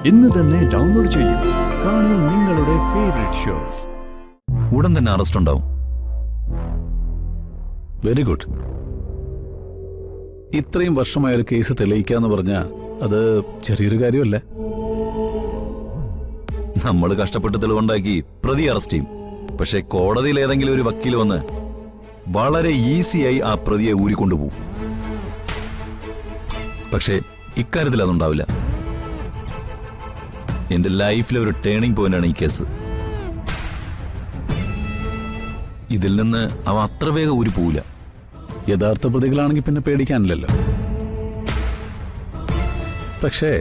ഇന്ന് തന്നെ ഡൗൺലോഡ് ചെയ്യൂ. കാണൂ നിങ്ങളുടെ ഫേവറേറ്റ് ഷോസ്. ഉടൻ തന്നെ അറസ്റ്റ് ഉണ്ടാവും. Very good. ഇത്രയും വർഷമായ ഒരു കേസ് തെളിയിക്കാന്ന് പറഞ്ഞാൽ അത് ചെറിയൊരു കാര്യമല്ല. നമ്മൾ കഷ്ടപ്പെട്ട് തെളിവുണ്ടാക്കി പ്രതി അറസ്റ്റ് ചെയ്യും. പക്ഷെ കോടതിയിൽ ഏതെങ്കിലും ഒരു വക്കീൽ വന്ന് വളരെ ഈസിയായി ആ പ്രതിയെ ഊരിക്കൊണ്ടുപോകും. പക്ഷേ ഇക്കാര്യത്തിൽ അതുണ്ടാവില്ല. എന്റെ ലൈഫിലെ ഒരു ടേണിംഗ് പോയിന്റാണ് ഈ കേസ്. ഇതിൽ നിന്ന് അവ അത്ര വേഗം ഊരി പോവില്ല. യഥാർത്ഥ പ്രതികളാണെങ്കിൽ പിന്നെ പേടിക്കാനില്ലല്ലോ. പക്ഷേ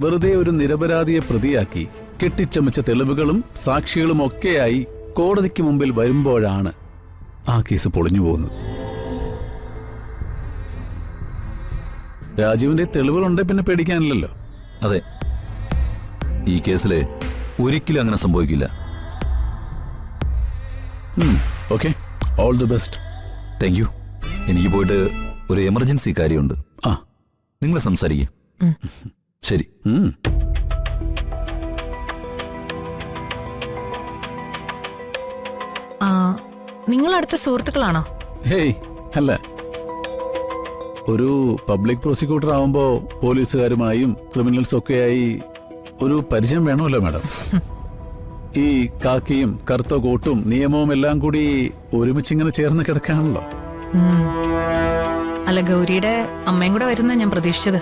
വെറുതെ ഒരു നിരപരാധിയെ പ്രതിയാക്കി കെട്ടിച്ചമച്ച തെളിവുകളും സാക്ഷികളും ഒക്കെയായി കോടതിക്ക് മുമ്പിൽ വരുമ്പോഴാണ് ആ കേസ് പൊളിഞ്ഞു പോകുന്നത്. രാജീവിന്റെ തെളിവുകളുണ്ടെ പിന്നെ പേടിക്കാനില്ലല്ലോ. അതെ, ഈ കേസില് ഒരിക്കലും അങ്ങനെ സംഭവിക്കില്ല. Okay, all the best. Thank you. എനിക്ക് പോയിട്ട് ഒരു എമർജൻസി കാര്യമുണ്ട്. ആ, നിങ്ങൾ സംസാരിക്കേ. ശരി. നിങ്ങൾ അടുത്ത സുഹൃത്തുക്കളാണോ? ഹേയ്, അല്ല. ഒരു പബ്ലിക് പ്രോസിക്യൂട്ടർ ആവുമ്പോ പോലീസുകാരുമായും ക്രിമിനൽസ് ഒക്കെയായി ഒരു പരിചയം വേണമല്ലോ മാഡം. ഈ കാക്കിയും കറുത്ത കോട്ടും നിയമവും എല്ലാം കൂടി ഒരുമിച്ചിങ്ങനെ ചേർന്ന് കിടക്കാണല്ലോ. അല്ല, ഗൗരിയുടെ അമ്മയും കൂടെ വരുന്ന ഞാൻ പ്രതീക്ഷിച്ചത്.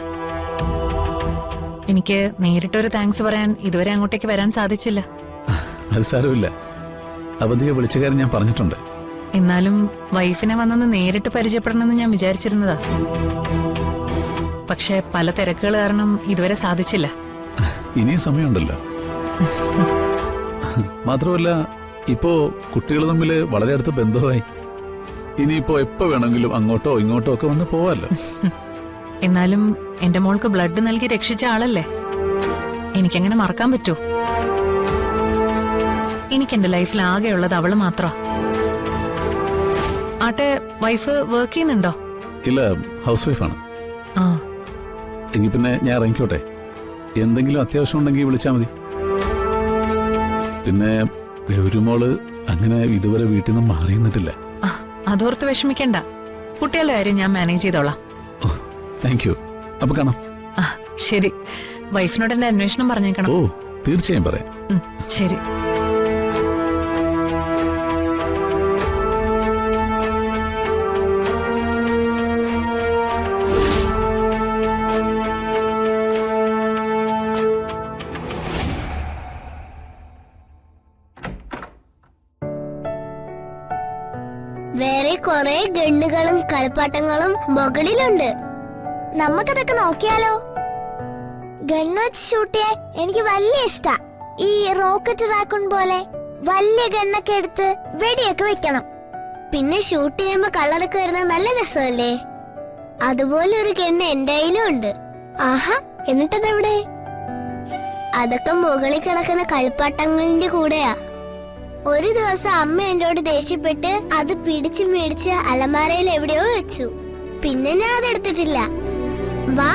എനിക്ക് നേരിട്ടൊരു താങ്ക്സ് പറയാൻ ഇതുവരെ അങ്ങോട്ടേക്ക് വരാൻ സാധിച്ചില്ല. അത് സാരമില്ല, അവധിയെ വിളിച്ച കാര്യം ഞാൻ പറഞ്ഞിട്ടുണ്ട്. എന്നാലും വൈഫിനെ വന്നൊന്ന് നേരിട്ട് പരിചയപ്പെടണമെന്ന് ഞാൻ വിചാരിച്ചിരുന്നതാ. പക്ഷെ പല തിരക്കുകൾ കാരണം ഇതുവരെ സാധിച്ചില്ല. ഇനിയും സമയമുണ്ടല്ലോ. മാത്രമല്ല, ഇപ്പോ കുട്ടികൾ തമ്മിൽ വളരെ അടുത്ത ബന്ധമായി. ഇനിയിപ്പോ എപ്പോ വേണമെങ്കിലും അങ്ങോട്ടോ ഇങ്ങോട്ടോ ഒക്കെ വന്ന് പോവാല്ലോ. എന്നാലും എന്റെ മോൾക്ക് ബ്ലഡ് നൽകി രക്ഷിച്ച ആളല്ലേ, എനിക്കങ്ങനെ മറക്കാൻ പറ്റൂ? എനിക്കെന്റെ ലൈഫിൽ ആകെയുള്ളത് അവള് മാത്രമാ. ആട്ടെ, വൈഫ് വർക്ക് ചെയ്യുന്നുണ്ടോ? ഇല്ല, ഹൗസ് വൈഫാണ്. ആ, എങ്കിൽ പിന്നെ ഞാൻ ഇറങ്ങിക്കോട്ടെ. എന്തെങ്കിലും അത്യാവശ്യം ഉണ്ടെങ്കിൽ വിളിച്ചാൽ മതി. പിന്നെ ഗൗരിമോള് അങ്ങനെ ഇതുവരെ വീട്ടിൽ നിന്ന് മാറി നിന്നിട്ടില്ല. അതോർത്ത് വിഷമിക്കണ്ട. കുട്ടികളുടെ കാര്യം ഞാൻ മാനേജ് ചെയ്തോളാം. Thank you. അപ്പൊ കാണാം. ശരി. വൈഫിനോട് എന്റെ അന്വേഷണം പറഞ്ഞേക്കണം. ഓ, തീർച്ചയായും പറയാം. ശരി. വേറെ കുറെ ഗണ്ണുകളും കളിപ്പാട്ടങ്ങളും മുകളിലുണ്ട്. നമുക്കതൊക്കെ നോക്കിയാലോ? ഗണ്ണ് വെച്ച് ഷൂട്ട് ചെയ്യാൻ എനിക്ക് വലിയ ഇഷ്ടാ. ഈ റോക്കറ്റ് റാക്കൂൺ പോലെ വലിയ ഗണ്ണൊക്കെ എടുത്ത് വെടിയൊക്കെ വെക്കണം. പിന്നെ ഷൂട്ട് ചെയ്യുമ്പോ കളറൊക്കെ വരുന്നത് നല്ല രസമല്ലേ? അതുപോലെ ഒരു ഗണ്ണ് എന്റെ കയ്യിലും ഉണ്ട്. ആഹാ, എന്നിട്ടതെവിടെ? അതൊക്കെ മുകളിൽ കിടക്കുന്ന കളിപ്പാട്ടങ്ങളുടെ കൂടെയാ. ഒരു ദിവസം അമ്മ എന്നോട് ദേഷ്യപ്പെട്ട് അത് പിടിച്ചു മേടിച്ച് അലമാരയിൽ എവിടെയോ വെച്ചു. പിന്നെ ഞാൻ അതെടുത്തിട്ടില്ല. വാ,